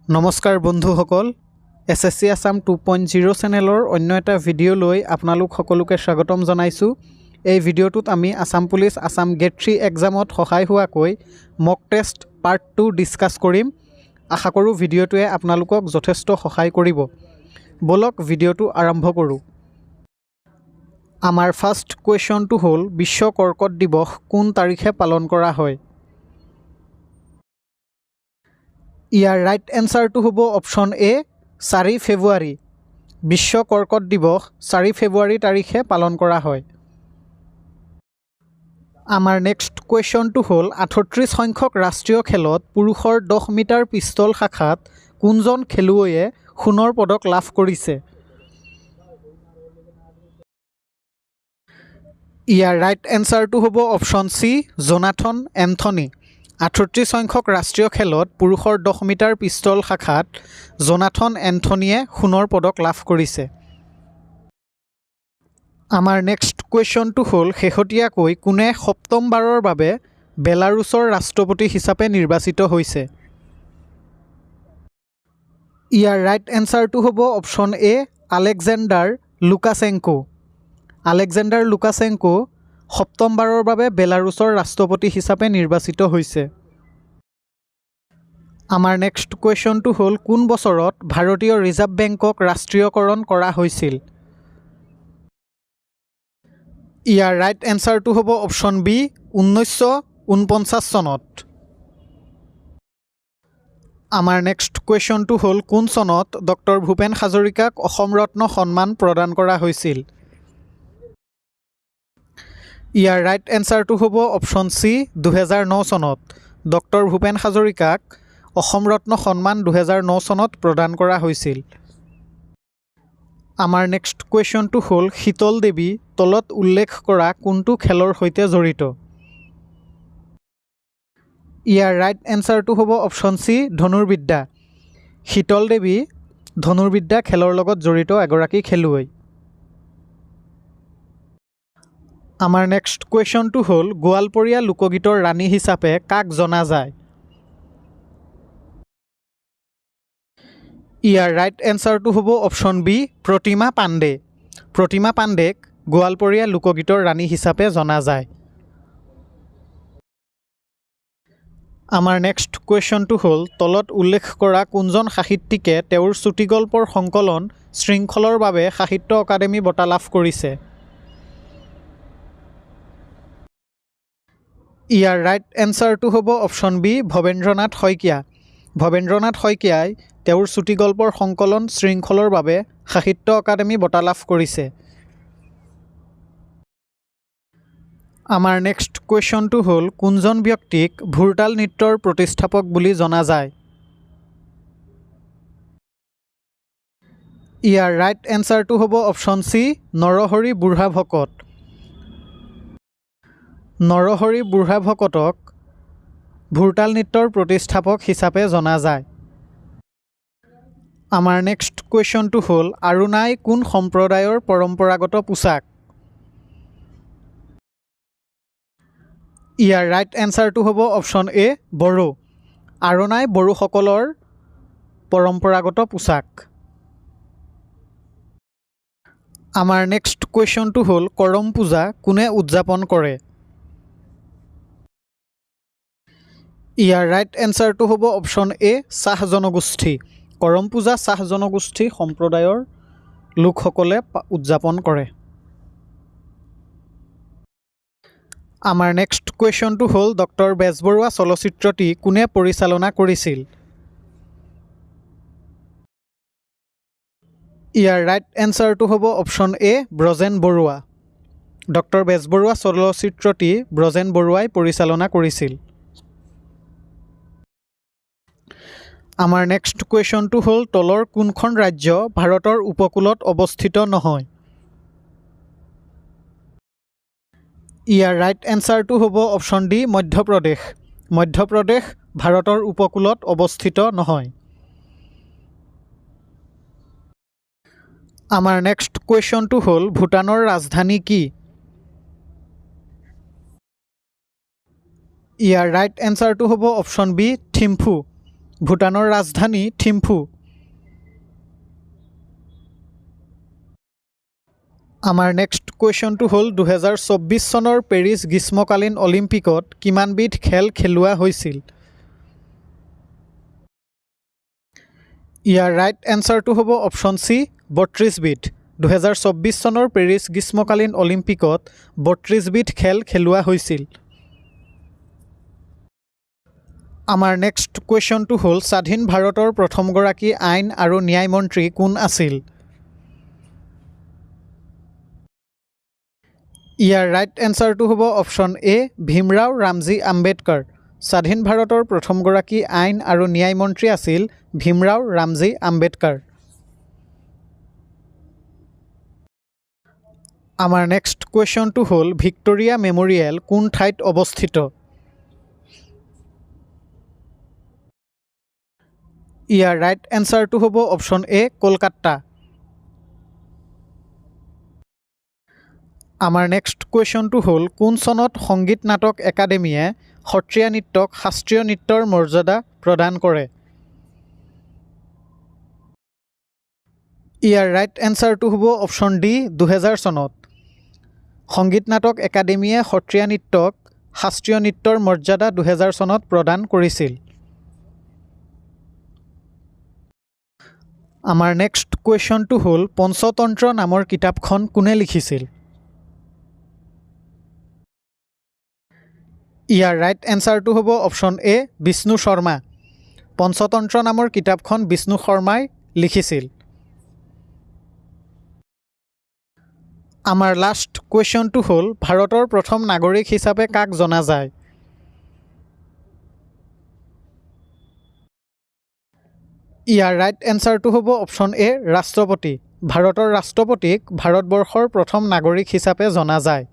নমস্কাৰ বন্ধুসকল, এছএছচি আসাম 2.0 চেনেলৰ অন্য এটা ভিডিঅ' লৈ আপোনালোক সকলোকে স্বাগতম জনাইছোঁ। এই ভিডিঅ'টোত আমি আসাম পুলিচ আসাম গেট 3 এক্সামত সহায় হোৱাকৈ মক টেষ্ট পাৰ্ট 2 ডিছকাছ কৰিম। আশা কৰোঁ ভিডিঅ'টোৱে আপোনালোকক যথেষ্ট সহায় কৰিব। বলক ভিডিঅ'টো আৰম্ভ কৰোঁ। আমাৰ ফাৰ্ষ্ট কুৱেশ্যনটো হ'ল বিশ্ব কৰ্কট দিৱস কোন তাৰিখে পালন কৰা হয়? ইয়াৰ ৰাইট এনচাৰটো হ'ব অপশ্যন এ 4 ফেব্ৰুৱাৰী। বিশ্ব কৰ্কট দিৱস 4 ফেব্ৰুৱাৰী তাৰিখে পালন কৰা হয়। আমাৰ নেক্সট কুৱেশ্যনটো হ'ল 38 সংখ্যক ৰাষ্ট্ৰীয় খেলত পুৰুষৰ 10 মিটাৰ পিষ্টল শাখাত কোনজন খেলুৱৈয়ে সোণৰ পদক লাভ কৰিছে? ইয়াৰ ৰাইট এনচাৰটো হ'ব অপশ্যন চি জোনাথন এন্থনী। 38 সংখ্যক ৰাষ্ট্ৰীয় খেলত পুৰুষৰ 10 মিটাৰ পিষ্টল শাখাত জোনাথন এন্থনীয়ে সোণৰ পদক লাভ কৰিছে। আমাৰ নেক্সট কুৱেশ্যনটো হ'ল শেহতীয়াকৈ কোনে সপ্তমবাৰৰ বাবে বেলাৰুছৰ ৰাষ্ট্ৰপতি হিচাপে নিৰ্বাচিত হৈছে? ইয়াৰ ৰাইট এনচাৰটো হ'ব অপশ্যন এ আলেকজেণ্ডাৰ লুকাছেংকো। আলেকজেণ্ডাৰ লুকাছেংকো সপ্তমবাৰৰ বাবে বেলাৰুছৰ ৰাষ্ট্ৰপতি হিচাপে নিৰ্বাচিত হৈছে। আমাৰ নেক্সট কুৱেশ্যনটো হ'ল কোন বছৰত ভাৰতীয় ৰিজাৰ্ভ বেংকক ৰাষ্ট্ৰীয়কৰণ কৰা হৈছিল? ইয়াৰ ৰাইট এনচাৰটো হ'ব অপশ্যন বি 1949 চনত। আমাৰ নেক্সট কুৱেশ্যনটো হ'ল কোন চনত ডক্টৰ ভূপেন হাজৰিকাক অসম ৰত্ন সন্মান প্ৰদান কৰা হৈছিল? ইয়াৰ ৰাইট এনচাৰটো হ'ব অপশ্যন চি 2009 চনত। ডক্টৰ ভূপেন হাজৰিকাক অসম ৰত্ন সন্মান 2009 চনত প্ৰদান কৰা হৈছিল। আমাৰ নেক্সট কুৱেশ্যনটো হ'ল শীতল দেৱী তলত উল্লেখ কৰা কোনটো খেলৰ সৈতে জড়িত? ইয়াৰ ৰাইট এনচাৰটো হ'ব অপশ্যন চি ধনুৰ্বিদ্যা। শীতল দেৱী ধনুৰ্বিদ্যা খেলৰ লগত জড়িত এগৰাকী খেলুৱৈ। আমাৰ নেক্সট কুৱেশ্যনটো হ'ল গোৱালপৰীয়া লোকগীতৰ ৰাণী হিচাপে কাক জনা যায়? ইয়াৰ ৰাইট এনচাৰটো হ'ব অপশ্যন বি প্ৰতিমা পাণ্ডে। প্ৰতিমা পাণ্ডেক গোৱালপৰীয়া লোকগীতৰ ৰাণী হিচাপে জনা যায়। আমাৰ নেক্সট কুৱেশ্যনটো হ'ল তলত উল্লেখ কৰা কোনজন সাহিত্যিকে তেওঁৰ চুটিগল্পৰ সংকলন শৃংখলৰ বাবে সাহিত্য অকাডেমী বঁটা লাভ কৰিছে? ইয়াৰ ৰাইট এনচাৰটো হ'ব অপশ্যন বি ভৱেন্দ্ৰনাথ শইকীয়া। ভৱেন্দ্ৰনাথ শইকীয়াই তেওঁৰ চুটিগল্পৰ সংকলন শৃংখলৰ বাবে সাহিত্য অকাডেমী বঁটা লাভ কৰিছে। আমাৰ নেক্সট কুৱেশ্যনটো হ'ল কোনজন ব্যক্তিক ভোৰতাল নৃত্যৰ প্ৰতিষ্ঠাপক বুলি জনা যায়? ইয়াৰ ৰাইট এনচাৰটো হ'ব অপশ্যন চি নৰহৰি বুঢ়াভকত। নৰহৰি বুঢ়াভকতক ভোৰতাল নৃত্যৰ প্ৰতিষ্ঠাপক হিচাপে জনা যায়। আমাৰ নেক্সট কুৱেশ্যনটো হ'ল আৰুনাই কোন সম্প্ৰদায়ৰ পৰম্পৰাগত পোছাক? ইয়াৰ ৰাইট এনচাৰটো হ'ব অপশ্যন এ বড়ো। আৰুনাই বড়োসকলৰ পৰম্পৰাগত পোছাক। আমাৰ নেক্সট কুৱেশ্যনটো হ'ল কৰম পূজা কোনে উদযাপন কৰে? ইয়াৰ ৰাইট এনচাৰটো হ'ব অপশ্যন এ চাহ জনগোষ্ঠী। কৰম পূজা চাহ জনগোষ্ঠী সম্প্ৰদায়ৰ লোকসকলে উদযাপন কৰে। আমাৰ নেক্সট কুৱেশ্যনটো হ'ল ডক্টৰ বেজবৰুৱা চলচ্চিত্ৰটি কোনে পৰিচালনা কৰিছিল? ইয়াৰ ৰাইট এনচাৰটো হ'ব option A Brajen Barua. Doctor Bezbarua চলচ্চিত্ৰটি ব্ৰজেন বৰুৱাই পৰিচালনা কৰিছিল। আমাৰ নেক্সট কুৱেশ্যনটো হ'ল তলৰ কোনখন ৰাজ্য ভাৰতৰ উপকূলত অৱস্থিত নহয়? ইয়াৰ ৰাইট এনচাৰটো হ'ব অপশ্যন ডি মধ্যপ্ৰদেশ। মধ্যপ্ৰদেশ ভাৰতৰ উপকূলত অৱস্থিত নহয়। আমাৰ নেক্সট কুৱেশ্যনটো হ'ল ভূটানৰ ৰাজধানী কি? ইয়াৰ ৰাইট এনচাৰটো হ'ব অপশ্যন বি থিম্ফু। ভূটানৰ ৰাজধানী থিম্ফু। আমাৰ নেক্সট কুৱেশ্যনটো হ'ল 2024 চনৰ পেৰিছ গ্ৰীষ্মকালীন অলিম্পিকত কিমানবিধ খেল খেলোৱা হৈছিল? ইয়াৰ ৰাইট এনচাৰটো হ'ব অপশ্যন চি 32 বিধ। 2024 চনৰ পেৰিছ গ্ৰীষ্মকালীন অলিম্পিকত 32 বিধ খেল খেলোৱা হৈছিল। আমাৰ নেক্সট কুৱেশ্যনটো হ'ল স্বাধীন ভাৰতৰ প্ৰথমগৰাকী আইন আৰু ন্যায় মন্ত্ৰী কোন আছিল? ইয়াৰ ৰাইট এনচাৰটো হ'ব অপশ্যন এ ভীমৰাও ৰামজী আম্বেদকাৰ। স্বাধীন ভাৰতৰ প্ৰথমগৰাকী আইন আৰু ন্যায় মন্ত্ৰী আছিল ভীমৰাও ৰামজী আম্বেদকাৰ। আমাৰ নেক্সট কুৱেশ্যনটো হ'ল ভিক্টোৰিয়া মেম'ৰিয়েল কোন ঠাইত অৱস্থিত? ইয়াৰ ৰাইট এনচাৰটো হ'ব অপশ্যন এ কলকাতা। আমাৰ নেক্সট কুৱেশ্যনটো হ'ল কোন চনত সংগীত নাটক একাডেমীয়ে সত্ৰীয়া নৃত্যক শাস্ত্ৰীয় নৃত্যৰ মৰ্যাদা প্ৰদান কৰে? ইয়াৰ ৰাইট এনচাৰটো হ'ব অপশ্যন ডি 2000 চনত। সংগীত নাটক একাডেমীয়ে সত্ৰীয়া নৃত্যক শাস্ত্ৰীয় নৃত্যৰ মৰ্যাদা 2000 চনত প্ৰদান কৰিছিল। আমাৰ নেক্সট কুৱেশ্যনটো হ'ল পঞ্চতন্ত্ৰ নামৰ কিতাপখন কোনে লিখিছিল? ইয়াৰ ৰাইট এনচাৰটো হ'ব অপশ্যন এ বিষ্ণু শৰ্মা। পঞ্চতন্ত্ৰ নামৰ কিতাপখন বিষ্ণু শৰ্মাই লিখিছিল। আমাৰ লাষ্ট কুৱেশ্যনটো হ'ল ভাৰতৰ প্ৰথম নাগৰিক হিচাপে কাক জনা যায়? ইয়াৰ ৰাইট এনচাৰটো হ'ব অপশ্যন এ ৰাষ্ট্ৰপতি। ভাৰতৰ ৰাষ্ট্ৰপতিক ভাৰতবৰ্ষৰ প্ৰথম নাগৰিক হিচাপে জনা যায়।